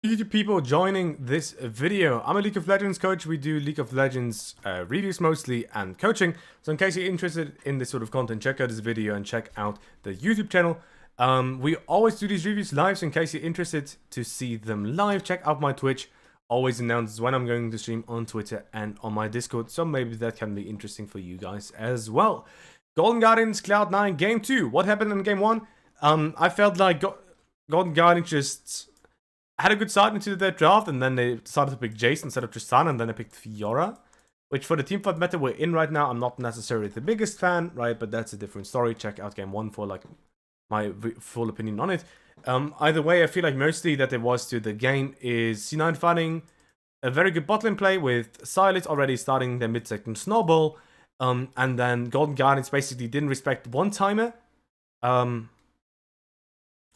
YouTube people joining this video. I'm a League of Legends coach. We do League of Legends reviews mostly and coaching. So in case you're interested in this sort of content, check out this video and check out the YouTube channel. We always do these reviews live, so in case you're interested to see them live, check out my Twitch. Always announces when I'm going to stream on Twitter and on my Discord, so maybe that can be interesting for you guys as well. Golden Guardians Cloud9 Game 2. What happened in Game 1? I felt like Golden Guardians just had a good start into their draft, and then they decided to pick Jace instead of Tristana, and then they picked Fiora, which for the teamfight meta we're in right now, I'm not necessarily the biggest fan, right? But that's a different story. Check out Game 1 for like my full opinion on it. Either way, I feel like mostly that there was to the game is C9 finding a very good bot lane play with Sylas already starting their mid-second snowball, and then Golden Guardians basically didn't respect one timer. On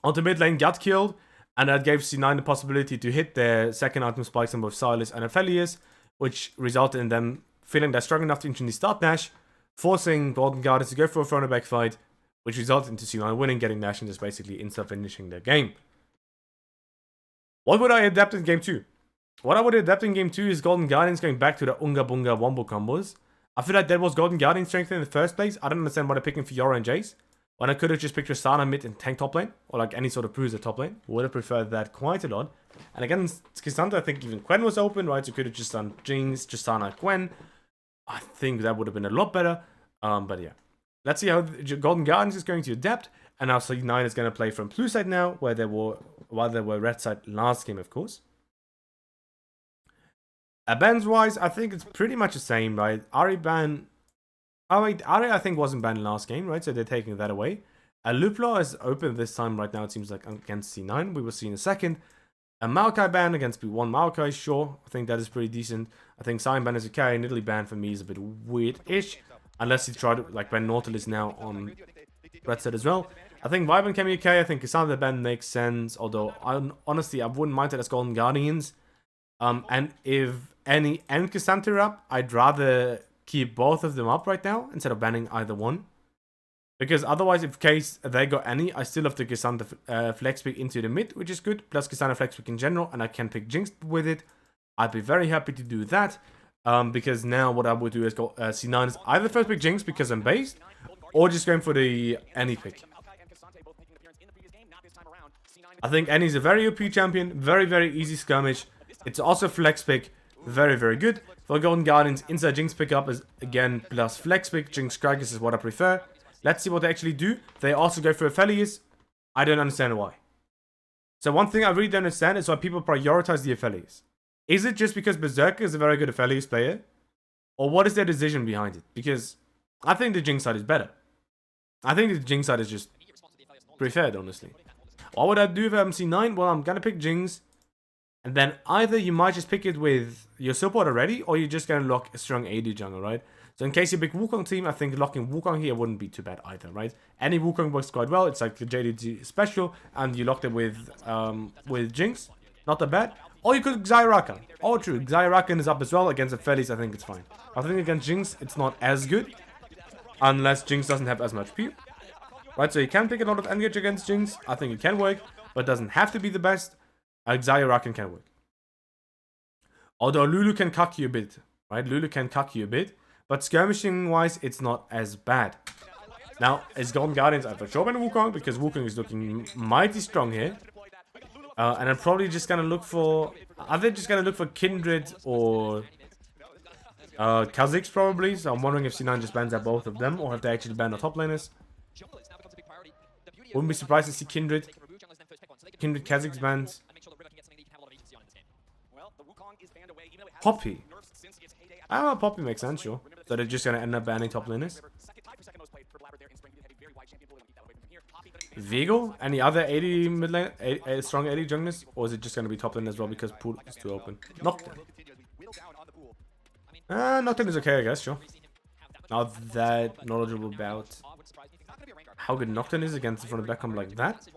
the mid lane got killed, and that gave C9 the possibility to hit their second item spikes on both Sylas and Aphelios, which resulted in them feeling they're strong enough to instantly start Nash, forcing Golden Guardians to go for a front and back fight, which resulted into C9 winning, getting Nash, and just basically insta-finishing their game. What would I adapt in Game 2? What I would adapt in Game 2 is Golden Guardians going back to the Unga Bunga Wombo combos. I feel like that was Golden Guardians' strength in the first place. I don't understand why they're picking Fiora and Jace, when I could have just picked Tristana mid and tank top lane, or like any sort of bruiser top lane. Would have preferred that quite a lot. And against Kisanta, I think even Gwen was open, right? So could have just done Jinx, Tristana, Gwen. I think that would have been a lot better. But yeah. Let's see how Golden Guardians is going to adapt. And now C9 is going to play from blue side now, while they were red side last game, of course. Bans wise, I think it's pretty much the same, right? Ahri ban. Oh wait, Ahri I think wasn't banned last game, right? So they're taking that away. Luplo is open this time right now, it seems like, against C9. We will see in a second. A Maokai ban against B1 Maokai, sure. I think that is pretty decent. I think Sion ban is okay. An Italy ban for me is a bit weird-ish. Unless you try to, like, ban Nautilus now on red side as well. I think Vibrant can be okay. I think Cassandra ban makes sense. Although, honestly, I wouldn't mind it as Golden Guardians. And if any and Cassandra up, I'd rather keep both of them up right now instead of banning either one, because otherwise, in case they got any, I still have the Cassandra flex pick into the mid, which is good, plus Cassandra flex pick in general, and I can pick Jinx with it. I'd be very happy to do that, because now what I would do is go C9 is either first pick Jinx because I'm based, or just going for the any pick. I think Annie's a very OP champion, very easy skirmish. It's also flex pick, very good. For Golden Guardians, inside Jinx pickup is again plus flex pick. Jinx Krakus is what I prefer. Let's see what they actually do. They also go for Aphelios. I don't understand why. So one thing I really don't understand is why people prioritize the Aphelios. Is it just because Berserker is a very good Aphelios player? Or what is their decision behind it? Because I think the Jinx side is better. I think the Jinx side is just preferred, honestly. What would I do if I'm C9? Well, I'm gonna pick Jinx. And then either you might just pick it with your support already, or you're just going to lock a strong AD jungle, right? So in case you're a big Wukong team, I think locking Wukong here wouldn't be too bad either, right? Any Wukong works quite well. It's like the JDG special, and you locked it with Jinx. Not that bad. Or you could Xayah Rakan. Oh, true. Xayah Rakan is up as well. Against Aphelios, I think it's fine. I think against Jinx, it's not as good. Unless Jinx doesn't have as much peel. Right, so you can pick a lot of engage against Jinx. I think it can work, but it doesn't have to be the best. Xayah Rakan can work. Although Lulu can cuck you a bit, right? Lulu can cuck you a bit, but skirmishing-wise, it's not as bad. Now, as Golden Guardians, I for sure ban Wukong, because Wukong is looking mighty strong here. And I'm probably just gonna look for... Are they just gonna look for Kindred or... Kha'Zix probably, so I'm wondering if C9 just bans out both of them, or if they actually ban the top laners. Wouldn't be surprised to see Kindred. Kindred Kha'Zix bans. Poppy. Ah, Poppy makes sense, sure. So they're just gonna end up banning top laners. Vigo? Any other 80 mid lane, strong 80 junglers? Or is it just gonna be top lane as well because pool is too open? Nocturne. Nocturne is okay, I guess, sure. Not that knowledgeable about how good Nocturne is against front of back combo like that.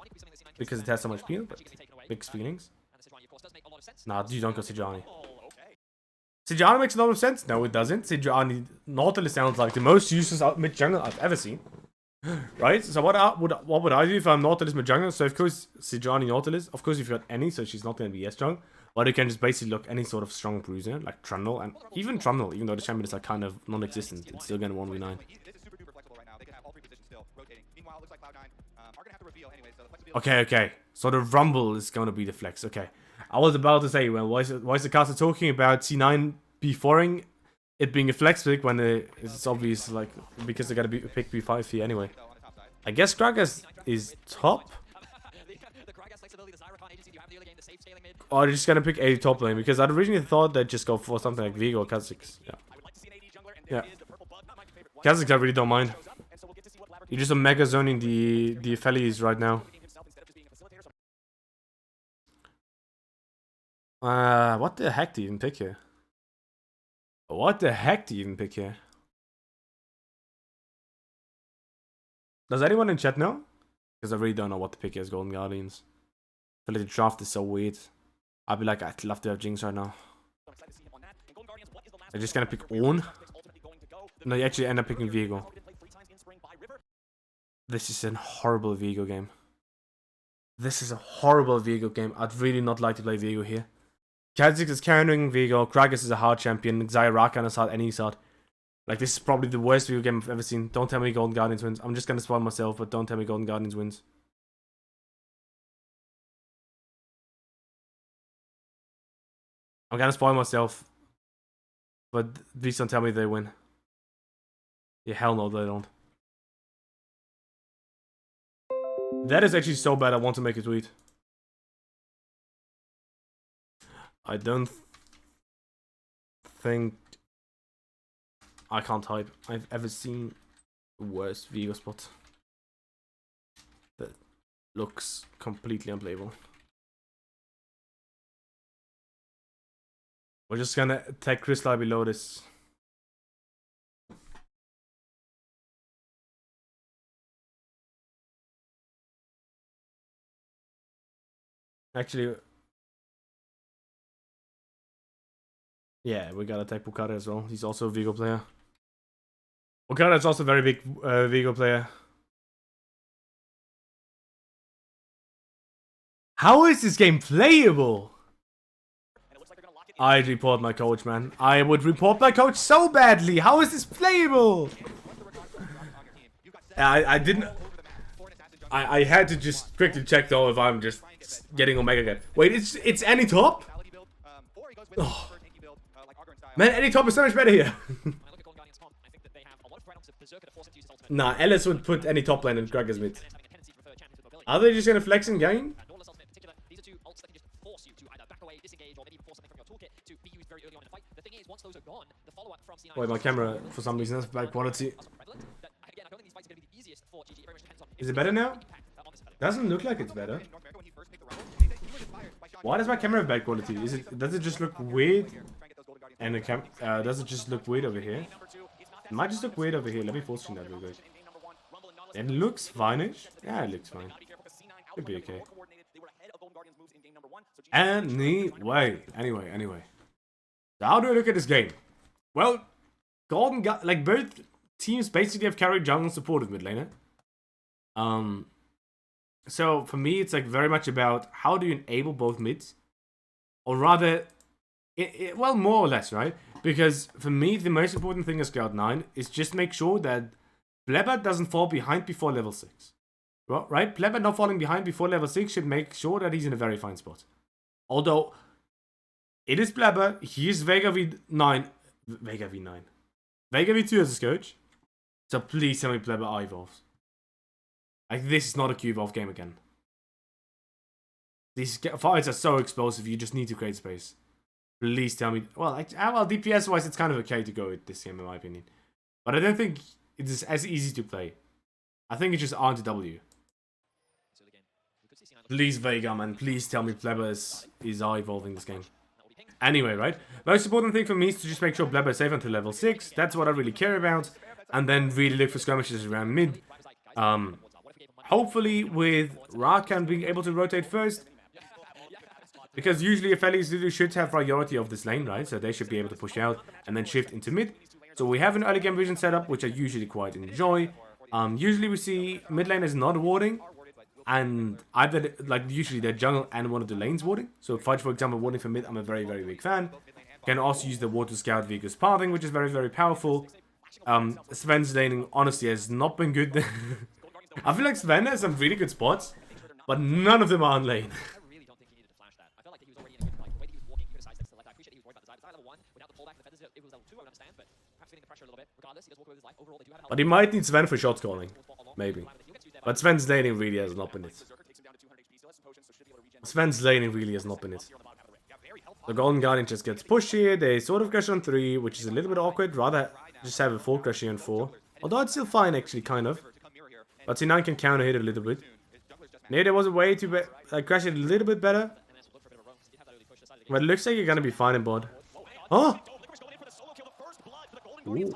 Because it has so much peel, but mixed feelings. Nah, you don't go Sejuani. Sejuani makes a lot of sense. No, it doesn't. Sejuani Nautilus sounds like the most useless mid jungle I've ever seen. Right? So what would I do if I'm Nautilus mid jungler? So of course Sijani Nautilus. Of course if you got any, so she's not gonna be as strong. But you can just basically look any sort of strong bruiser, like Trundle, and even Trundle, even though the champion is like kind of non-existent, it's still gonna 1v9. Okay. So the Rumble is gonna be the flex. Okay. I was about to say, well, why is the caster talking about C9 B4ing it being a flex pick when it's obvious, like, because they gotta be pick B5 here anyway. I guess Gragas is top. Or they're just gonna pick a top lane, because I'd originally thought they'd just go for something like Vigo or Kha'Zix. Yeah. Kha'Zix I really don't mind. You're just a mega zoning the Aphelios right now. What the heck do you even pick here? What the heck do you even pick here? Does anyone in chat know? Because I really don't know what to pick here as Golden Guardians. I feel like the draft is so weird. I'd be like, I'd love to have Jinx right now. I'm just gonna pick Ornn. No, you actually end up picking Viego. This is a horrible Viego game. This is a horrible Viego game. I'd really not like to play Viego here. Kha'Zix is countering Viego. Gragas is a hard champion. Xayah Rakan is hard, any side. Like, this is probably the worst Viego game I've ever seen. Don't tell me Golden Guardians wins. I'm just gonna spoil myself, but don't tell me Golden Guardians wins. I'm gonna spoil myself. But please don't tell me they win. Yeah, hell no, they don't. That is actually so bad, I want to make a tweet. I don't think I can't type. I've ever seen the worst Viego spot that looks completely unplayable. We're just gonna take Crystal below this. Actually, yeah, we gotta take Bukara as well. He's also a Viego player. Bukara is also a very big Viego player. How is this game playable? I'd report my coach, man. I would report my coach so badly. How is this playable? I didn't. I had to just quickly check though if I'm just getting Omega again. Wait, it's any top? Oh. Man, any top is so much better here. Nah, Ellis would put any top lane in Gragas mid. Are they just gonna flex and gain? Wait, my camera for some reason has bad quality. Is it better now? Doesn't look like it's better. Why does my camera have bad quality? Does it just look weird? And the does it just look weird over here? It might just look weird over here. Let me force that real quick. It looks fine-ish. Yeah, it looks fine. Could be okay. Anyway. So how do I look at this game? Well, like both teams basically have carried jungle and supported mid laner. So for me, it's like very much about how do you enable both mids, or rather, well, more or less, right? Because for me, the most important thing as Scout 9 is just make sure that Blaber doesn't fall behind before level 6. Right? Blaber not falling behind before level 6 should make sure that he's in a very fine spot. Although, it is Blaber, he is Vega V9. Vega V2 as a coach. So please tell me Blaber I-evolves. Like, this is not a Q-evolve game again. These fights are so explosive, you just need to create space. Please tell me. Well, DPS wise, it's kind of okay to go with this game, in my opinion. But I don't think it is as easy to play. I think it's just R to W. Please, Vega, man. Please tell me Blaber is evolving this game. Anyway, right? Most important thing for me is to just make sure Blaber is safe until level 6. That's what I really care about. And then really look for skirmishes around mid. Hopefully with Rakan being able to rotate first. Because usually Aphelios should have priority of this lane, right? So they should be able to push out and then shift into mid. So we have an early game vision setup, which I usually quite enjoy. Usually we see mid lane is not warding, and either like usually their jungle and one of the lanes warding. So Fudge, for example, warding for mid, I'm a very big fan. Can also use the ward to scout Vika's pathing, which is very powerful. Zven's laning honestly has not been good. I feel like Zven has some really good spots, but none of them are on lane. But he might need Zven for shot calling, maybe. But Zven's laning really has not been it. Zven's laning really has not been it. The Golden Guardian just gets pushed here. They sort of crush on 3, which is a little bit awkward. Rather just have a full crush here on 4. Although it's still fine, actually, kind of. But C9 can counter hit a little bit. Maybe there was a way to crash it a little bit better. But it looks like you're gonna be fine in bot. Huh? Ooh.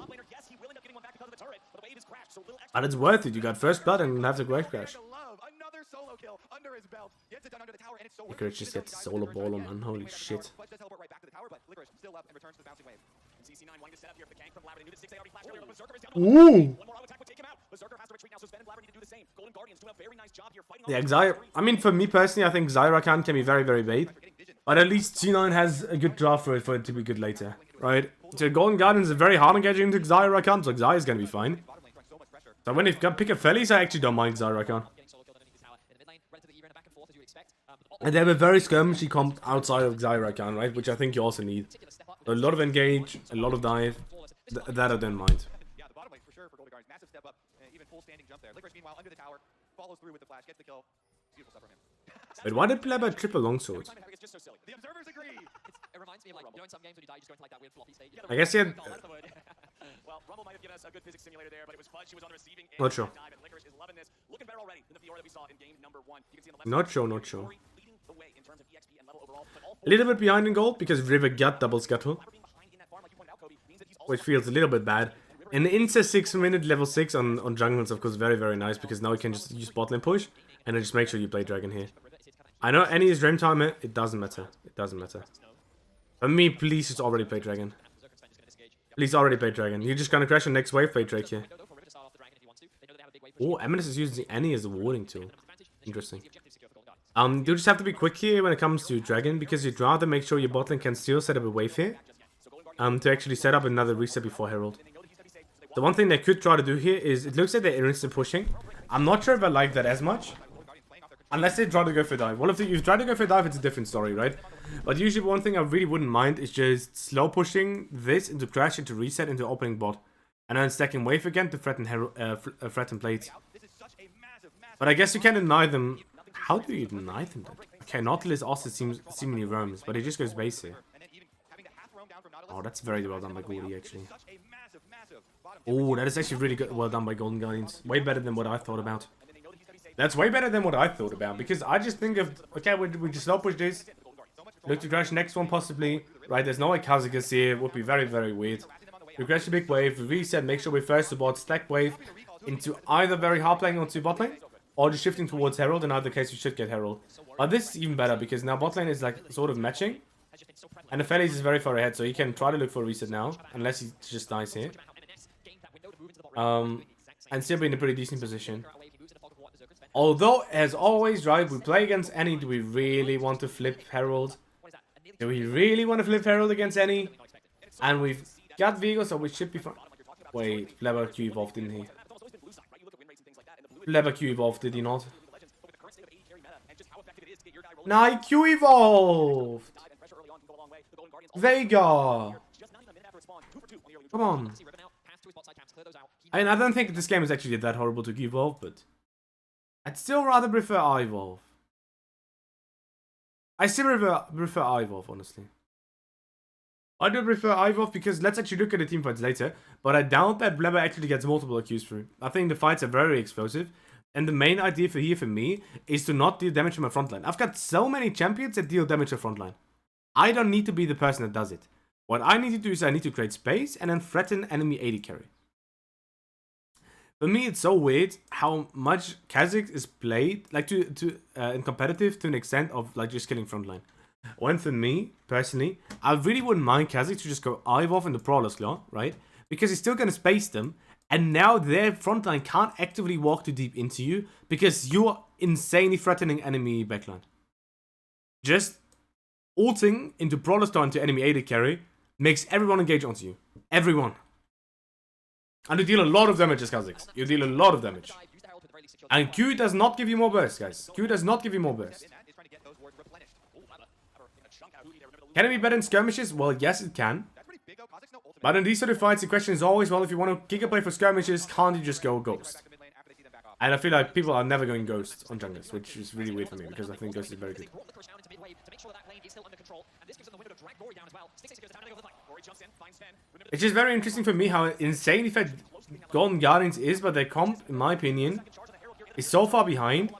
But it's worth it. You got first blood and have the great crash. Licorice just gets solo baller, man. Holy shit. Ooh. Yeah, Xayah. I mean, for me personally, I think Xayah can be very bait. But at least C9 has a good draft for it to be good later, right? So Golden Guardian is very hard engaging into Xayah, so Xayah is gonna be fine. So when they pick up Fellies, I actually don't mind Xayah. And they have a very skirmishy comp outside of Xayah, right? Which I think you also need. So a lot of engage, a lot of dive. That I don't mind. Yeah, the bottom lane for sure for Golden Guardians. Massive step up, even full standing jump there. Licorice meanwhile under the tower, follows through with the flash, gets the kill. Beautiful stuff from him. Wait, why did Blaber triple longsword? It's just so silly. The observers agree. It reminds me of, like, you know, in some games when you die, you just go into like that weird floppy state. I guess he had... Well, Rumble might have given us a good physics simulator there, but it was Fudge. She was on the receiving end. Not sure. Dive, and Licorice is loving this. Looking better already than the Fiora that we saw in game number 1. You can see on the left Not side, sure. Gori leading the way in terms of EXP and level overall, but all A little bit behind in gold because River got double scuttle, being behind in that farm, like you pointed out, Kobe, means that he's also which feels a little bit bad. An insta 6-minute level 6 on jungle is of course very nice because now you can just use bot lane push and then just make sure you play dragon here. I know any is Rem timer, it doesn't matter. It doesn't matter. For me, please just already play dragon. Please already play dragon. You're just gonna crash the next wave, play Drake here. Oh, EMENES is using Annie as a warding tool. Interesting. You just have to be quick here when it comes to dragon because you'd rather make sure your bot lane can still set up a wave here. To actually set up another reset before Herald. The one thing they could try to do here is, it looks like they're instant pushing. I'm not sure if I like that as much. Unless they try to go for dive. Well, if you try to go for dive, it's a different story, right? But usually one thing I really wouldn't mind is just slow pushing this into crash, into reset, into opening bot. And then stacking wave again to threaten plates. But I guess you can deny them. How do you deny them then? Okay, Nautilus also seemingly roams, but he just goes base here. Oh, that's very well done by Gori, actually. Oh, that is actually really good, well done by Golden Guardians. Way better than what I thought about. That's way better than what I thought about, because I just think of, okay, we just slow push this. Look to crash next one possibly. Right, there's no like Kazakus here, would be very weird. We crash a big wave, we reset, make sure we first support stack wave into either very hard lane or to bot lane, or just shifting towards Herald. In either case, we should get Herald. But this is even better, because now bot lane is like sort of matching. And the Fellies is very far ahead, so he can try to look for a reset now, unless he just dies here. And still be in a pretty decent position. Although, as always, right, we play against Annie. Do we really want to flip Herald? Do we really want to flip Herald against Annie? And we've got Vigo, so we should be fine. Wait, Blaber Q evolved, didn't he? Blaber Q evolved, did he not? Nah, he Q evolved! Vega! Come on. I mean, I don't think this game is actually that horrible to evolve, but I'd still rather prefer I-Evolve. I still prefer I-Evolve, honestly. I do prefer I-Evolve because let's actually look at the team fights later, but I doubt that Blaber actually gets multiple Qs through. I think the fights are very explosive, and the main idea for me is to not deal damage to my frontline. I've got so many champions that deal damage to frontline. I don't need to be the person that does it. What I need to do is I need to create space and then threaten enemy AD carry. For me, it's so weird how much Kha'Zix is played, like in competitive to an extent of like just killing frontline. When for me, personally, I really wouldn't mind Kha'Zix to just go I-Evolve in the Prowler's Claw, right? Because he's still going to space them, And now their frontline can't actively walk too deep into you because you're insanely threatening enemy backline. Just ulting into Brawler Star into enemy AD carry makes everyone engage onto you. Everyone. And you deal a lot of damage as Kha'Zix. You deal a lot of damage. And Q does not give you more burst, guys. Q does not give you more burst. Can it be better in skirmishes? Well, yes, it can. But in these sort of fights, the question is always, well, if you want to giga play for skirmishes, can't you just go Ghost? And I feel like people are never going Ghost on junglers, which is really weird for me, because I think Ghost is very good. It's just very interesting for me how insane effect Golden Guardians is, but their comp, in my opinion, is so far behind.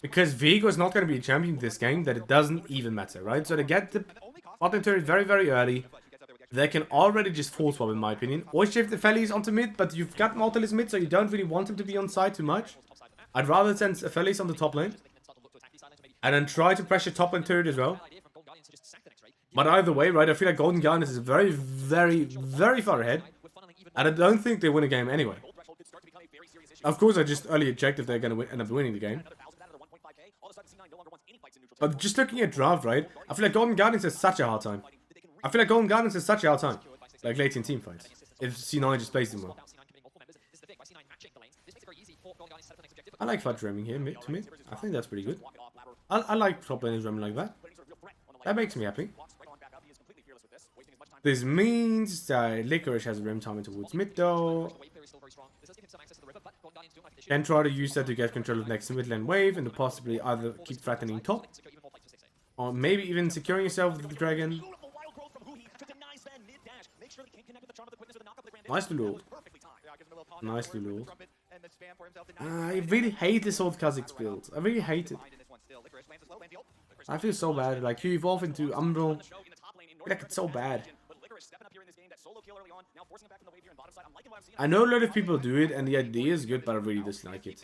Because Viego is not going to be a champion this game that it doesn't even matter, right? So they get the bottom turret very, very early. They can already just full swap, in my opinion. Or shift the Fellies onto mid, but you've got Nautilus mid, so you don't really want him to be on side too much. I'd rather send Fellies on the top lane. And then try to pressure top lane turret as well. But either way, right, I feel like Golden Guardians is very, very, very far ahead. And I don't think they win a game anyway. Of course, I just earlier checked if they're going to end up winning the game. But just looking at draft, right, I feel like Golden Guardians has such a hard time. I feel like Golden Guardians has such a hard time. Like late in team fights. If C9 just plays them well. I like Fudge roaming here, mid to mid. I think that's pretty good. I like top laners roaming like that. That makes me happy. This means that Licorice has roam time towards mid though. Can try to use that to get control of next mid lane wave and to possibly either keep threatening top. Or maybe even securing yourself with the dragon. Nicely lured. Nicely lured. I really hate this old Kha'Zix build. I really hate it. I feel so bad. Like, you evolve into Umbral. Like, it's so bad. I know a lot of people do it, and the idea is good, but I really dislike it.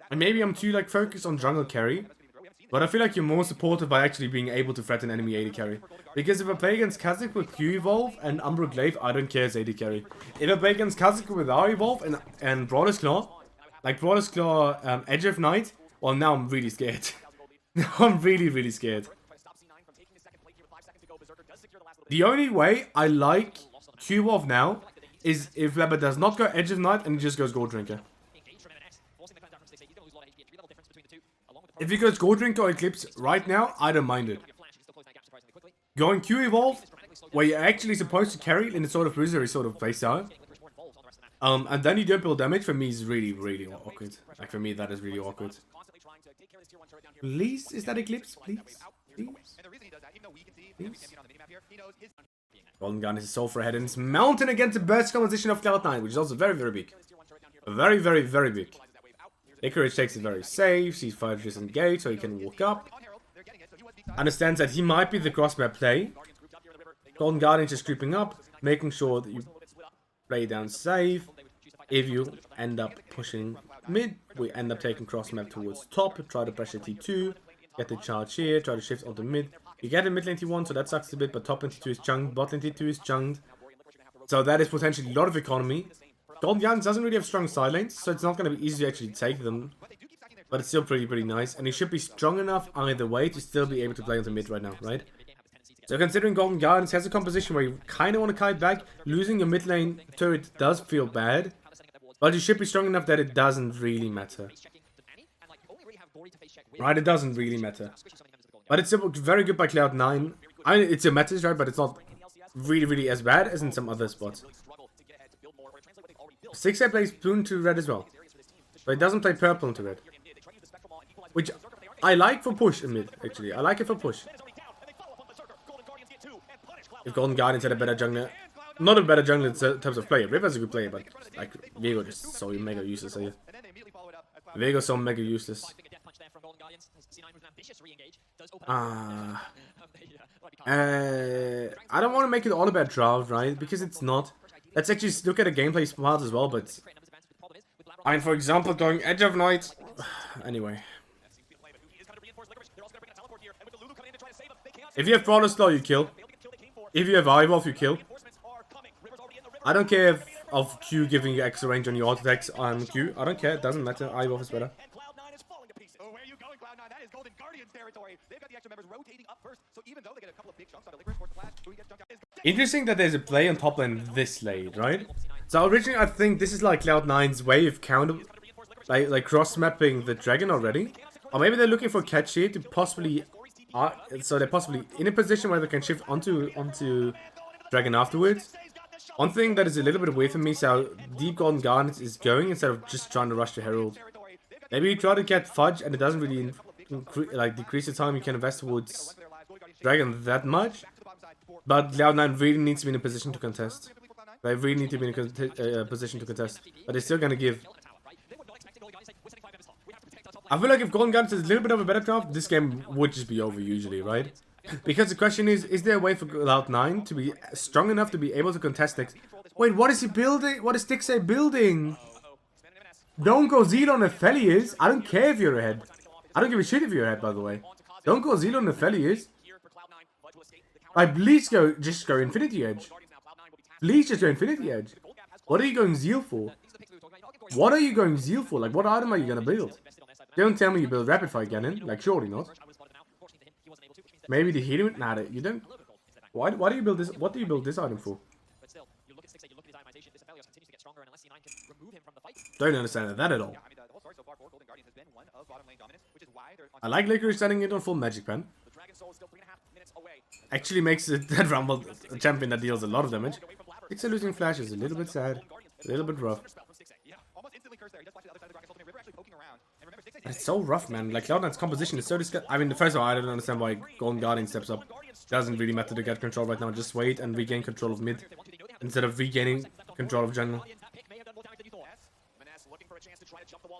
And maybe I'm too, like, focused on jungle carry. But I feel like you're more supported by actually being able to threaten enemy AD carry. Because if I play against Kha'Zix with Q Evolve and Umbral Glaive, I don't care as AD carry. If I play against Kha'Zix with R Evolve and Brawler's Claw, like Brawler's Claw, Edge of Night, well, now I'm really scared. Now I'm really, really scared. The only way I like Q Evolve now is if Blaber does not go Edge of Night and he just goes Gold Drinker. If he goes Gold Drinker or Eclipse right now, I don't mind it. Going Q Evolve, where you're actually supposed to carry in a sort of bruisery sort of playstyle. And then you don't build damage, for me is really, really awkward. Like, for me, that is really awkward. Please, is that Eclipse? Please? Please? Please? Golden Gun is so far ahead, and it's mounting against the Berserker position of Cloud9, which is also very, very big. Very, very, very big. Licorice takes it very safe, sees Fudge disengage, so he can walk up. Understands that he might be the cross-map play. Golden Guardian just creeping up, making sure that you play down safe. If you end up pushing mid, we end up taking cross-map towards top, try to pressure T2, get the charge here, try to shift onto mid. You get a mid lane T1, so that sucks a bit, but top lane T2 is chunked, bot lane T2 is chunked. So that is potentially a lot of economy. Golden Guardian doesn't really have strong side lanes, so it's not going to be easy to actually take them. But it's still pretty nice, and he should be strong enough either way to still be able to play onto mid right now, right? So considering Golden Guardians has a composition where you kind of want to kite back, losing your mid lane turret does feel bad. But you should be strong enough that it doesn't really matter. Right, it doesn't really matter. But it's still very good by Cloud9. I mean, it's a matters, right, but it's not really as bad as in some other spots. Stixxay plays blue into red as well. But it doesn't play purple into red. Which I like for push in mid, actually. I like it for push. If Golden Guardians had a better jungler. Not a better jungler in terms of player. River's a good player, but like Viego just so mega useless here. Viego's so mega useless. I don't want to make it all about draft, right? Because it's not. Let's actually look at the gameplay part as well, but I mean, for example, going Edge of Night. Anyway. If you have Brawler Slow, you kill. If you have Evolve, you kill. I don't care if of Q giving you extra range on your auto attacks on Q. I don't care. It doesn't matter. I buff is better. And Cloud9 is falling to pieces. Oh, where are you going, Cloud9? That is Golden Guardian's territory. They've got the extra members rotating up first, so even though they get a couple of big chunks out of Licorice, force the flash, Huhi gets jumped out. Interesting that there's a play on top lane this late, right? So originally I think this is like Cloud9's way of counter, like cross mapping the dragon already, or maybe they're looking for catch here to possibly, so they're possibly in a position where they can shift onto dragon afterwards. One thing that is a little bit weird for me is how deep Golden Garnet is going instead of just trying to rush the Herald. Maybe you try to get Fudge and it doesn't really decrease the time you can invest towards dragon that much. But Cloud9 really needs to be in a position to contest. They really need to be in a position to contest. But they're still gonna give. I feel like if Golden Garnet is a little bit of a better draft, this game would just be over usually, right? Because the question is there a way for Cloud9 to be strong enough to be able to contest next? Wait, what is he building? What is Stixxay building? Don't go Zeal on Aphelios. I don't care if you're ahead. I don't give a shit if you're ahead, by the way. Don't go Zeal on Aphelios. Like, please just go Infinity Edge. Please just go Infinity Edge. What are you going Zeal for? What are you going Zeal for? Like, what item are you gonna build? Don't tell me you build Rapid Fire Cannon. Like, surely not. Maybe the healing? Nah, you don't. Why do you build this? What do you build this item for? Don't understand that at all. I like Licorice setting it on full magic pen. Actually makes it that Rumble a champion that deals a lot of damage. Stixxay losing Flash is a little bit sad. A little bit rough. It's so rough, man. Like, Cloud9's composition is so disgusting. I mean, first of all, I don't understand why Golden Guardian steps up. Doesn't really matter to get control right now. Just wait and regain control of mid instead of regaining control of jungle.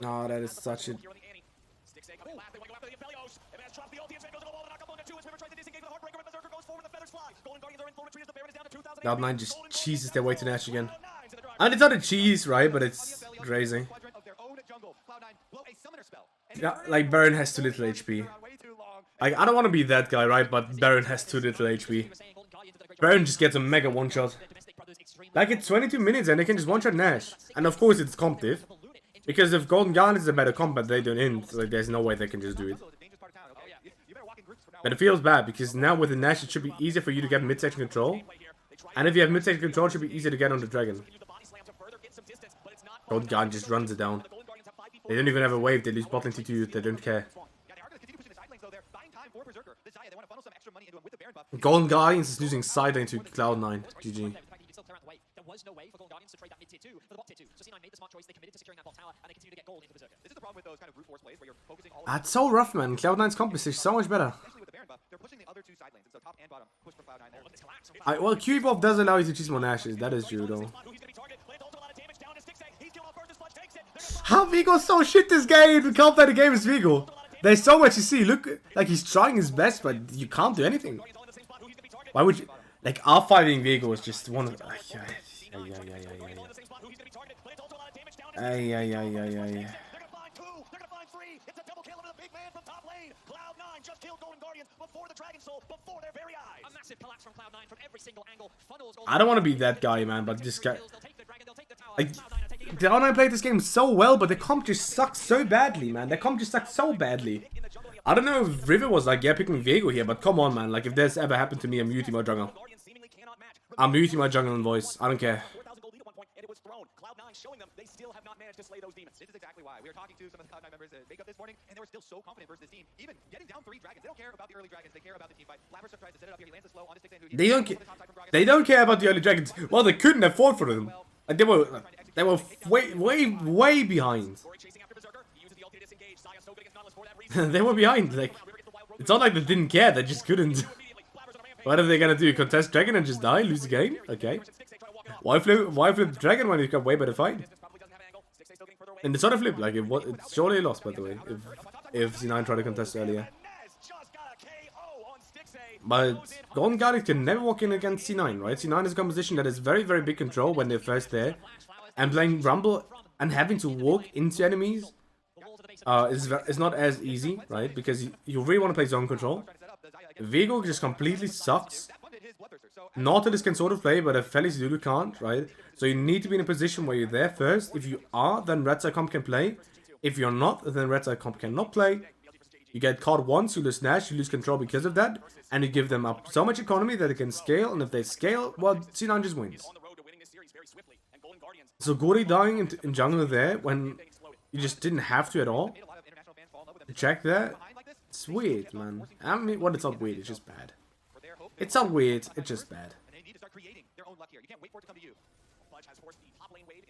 No, that is such a... Cloud9 just cheeses their way to Nash again. And it's not a cheese, right? But it's crazy. Yeah, like, Baron has too little HP. Like, I don't want to be that guy, right? But Baron has too little HP. Baron just gets a mega one-shot. Like, it's 22 minutes and they can just one-shot Nash. And of course it's competitive. Because if Golden Garnet is a better comp, they don't end. Like, there's no way they can just do it. But it feels bad because now with the Nash it should be easier for you to get mid-section control. And if you have mid-section control, it should be easier to get on the dragon. Golden Garnet just runs it down. They don't even have a wave, they lose bot lane T2, they don't care. Golden Guardians is losing side lane to Cloud9. GG. Was no way for Golden Guardians to trade that mid tier 2 for the bot tier 2. So C9 made the smart choice, they committed to securing that bot tower, and they continue to get gold into Berserker. This is the problem with those kind of brute force plays where you're focusing all That's so rough, man. Cloud9's comp is so much better. especially with the Baron buff, they're pushing the other two side lanes, and so top and bottom push for Cloud9 there. Well, Q buff does allow you to choose more Nashes, that is true though. How Vigo's so shit this game? You can't play the game as Vigo. There's so much you see. Look, like he's trying his best, but you can't do anything. Why would you? Like, R5ing Vigo is just one of. I don't want to be that guy, man, but this guy. Like, Cloud9 played this game so well, but the comp just sucks so badly, man. The comp just sucks so badly. I don't know if River was like, yeah, picking Viego here, but come on, man. Like, if this ever happened to me, I'm muting my jungle. I'm muting my jungle and voice. I don't care. Showing them they still have not managed to slay those demons. This is exactly why we were talking to some of the Cloud9 members at Makeup this morning, and they were still so confident versus this team. Even getting down 3 dragons, they don't care about the early dragons. They care about the team fight. Blaber tries to set it up here. He lands it slow on the Stixxay and Huhi. They don't care about the early dragons. Well, they couldn't have fought for them. Like, they were way behind. They were behind. Like, it's not like they didn't care. They just couldn't. What are they gonna do? Contest dragon and just die? Lose the game? Okay. Why flip dragon when you've got way better fight? And it's not a flip, like it's surely a loss, by the way, if C9 tried to contest earlier. But Golden Guardian can never walk in against C9, right? C9 is a composition that is very, very big control when they're first there. And playing Rumble and having to walk into enemies is not as easy, right? Because you really want to play zone control. Viego just completely sucks Nautilus can sort of play, but a Felix Zulu can't, right? So you need to be in a position where you're there first. If you are, then Red Side Comp can play. If you're not, then Red Side Comp cannot play. You get caught once, you lose Nash, you lose control because of that. And you give them up so much economy that they can scale. And if they scale, well, C9 just wins. So Gori dying in jungle there when you just didn't have to at all. Check that. It's weird, man. I mean, well, it's not weird, it's just bad. It's not weird, it's just bad.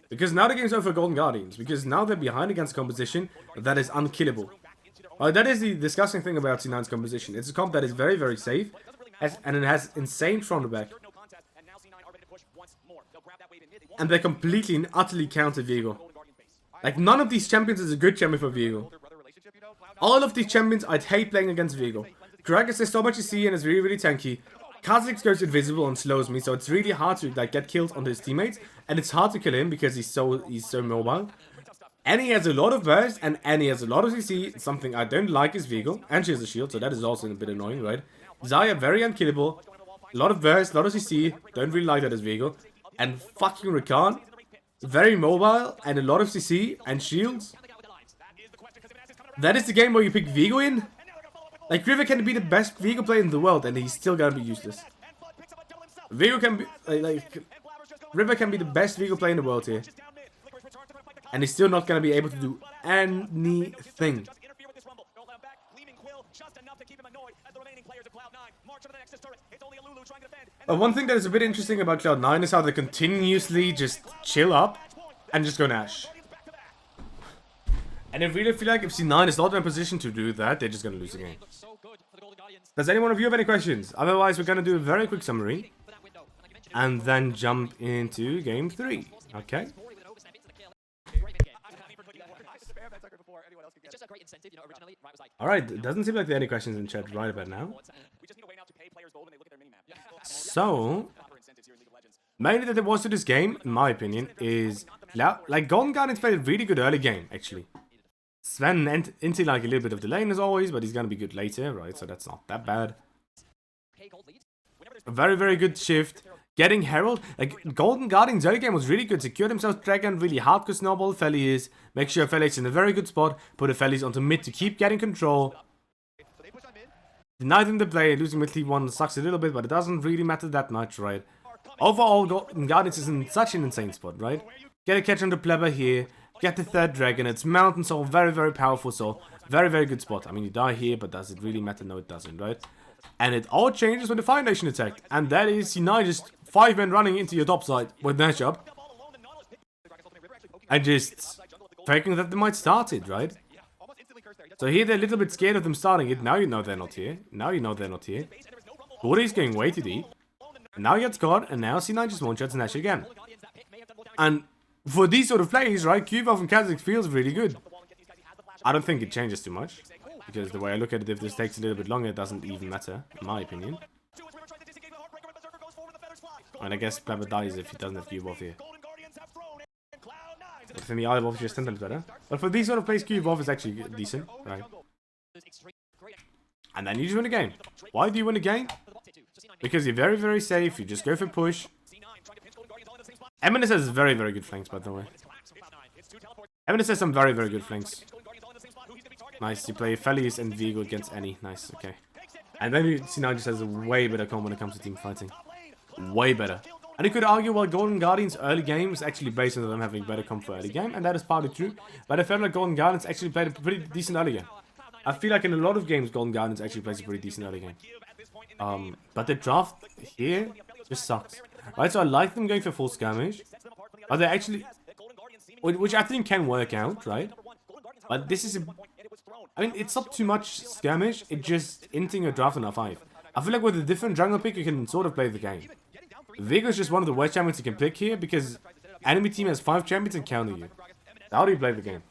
Because now the game's over for Golden Guardians. Because now they're behind against composition that is unkillable. That is the disgusting thing about C9's composition. It's a comp that is very, very safe. And it has insane front to back. And they completely and utterly counter Viego. Like, none of these champions is a good champion for Viego. All of these champions, I'd hate playing against Viego. Gragas has so much CC and is really, really tanky. Kha'Zix goes invisible and slows me, so it's really hard to like get killed onto his teammates, and it's hard to kill him because he's so mobile. And he has a lot of burst, and he has a lot of CC. Something I don't like is Viego, and she has a shield, so that is also a bit annoying, right? Xayah very unkillable, a lot of burst, a lot of CC. Don't really like that as Viego, and fucking Rakan, very mobile and a lot of CC and shields. That is the game where you pick Viego in. Like, River can be the best Viego player in the world, and he's still gonna be useless. Viego can be, River can be the best Viego player in the world here. And he's still not gonna be able to do anything. But one thing that is a bit interesting about Cloud9 is how they continuously just chill up and just go Nash. And I really feel like if C9 is not in a position to do that, they're just gonna lose the game. Does anyone of you have any questions? Otherwise, we're gonna do a very quick summary. And then jump into game 3. Okay? Alright, it doesn't seem like there are any questions in chat right about now. So, mainly that there was to this game, in my opinion, is like Golden Guardians played a really good early game, actually. Zven into like a little bit of the lane as always, but he's gonna be good later, right? So that's not that bad. A very, very good shift. Getting Herald, like Golden Guardians early game was really good. Secured himself Dragon, really hardcore snowball Feli's. Make sure Feli's in a very good spot. Put a Feli's onto mid to keep getting control. Denied him the play, losing mid 1 sucks a little bit, but it doesn't really matter that much, right? Overall, Golden Guardians is in such an insane spot, right? Get a catch on the Blaber here. Get the third dragon. It's Mountain Soul. Very, very powerful soul. Very, very good spot. I mean, you die here, but does it really matter? No, it doesn't, right? And it all changes when the Fire Nation attacked. And that is C9 just 5 men running into your top side with Nash up. And just faking that they might start it, right? So here they're a little bit scared of them starting it. Now you know they're not here. Now you know they're not here. Gori's going way too deep. And now he gets caught. And now C9 just one-shots Nash again. And for these sort of plays, right, Q-Valve from Kha'Zix feels really good. I don't think it changes too much. Because the way I look at it, if this takes a little bit longer, it doesn't even matter, in my opinion. And I guess Blaber dies if he doesn't have Q-Valve here. But then the Eye-Wolf just is better. But for these sort of plays, Q-Valve is actually decent, right? And then you just win a game. Why do you win a game? Because you're very, very safe, you just go for push. EMENES has very, very good flanks, by the way. EMENES has some very, very good flanks. Nice, you play Feli's and Viego against any. Nice, okay. And then C9 just has a way better comp when it comes to team fighting. Way better. And you could argue, well, Golden Guardians' early game is actually based on them having better comp for early game, and that is partly true. But I felt like Golden Guardians actually played a pretty decent early game. I feel like in a lot of games, Golden Guardians actually plays a pretty decent early game. But the draft here just sucks. Right, so I like them going for full skirmish. But they actually... Which I think can work out, right? But this is... I mean, it's not too much skirmish, it's just inting a draft on R5. I feel like with a different jungle pick, you can sort of play the game. Viego is just one of the worst champions you can pick here, because enemy team has 5 champions and counter you. How do you play the game?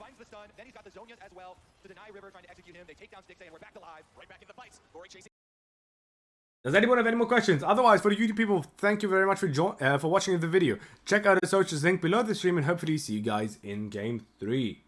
Does anyone have any more questions? Otherwise, for the YouTube people, thank you very much for watching the video. Check out the socials link below the stream, and hopefully see you guys in game 3.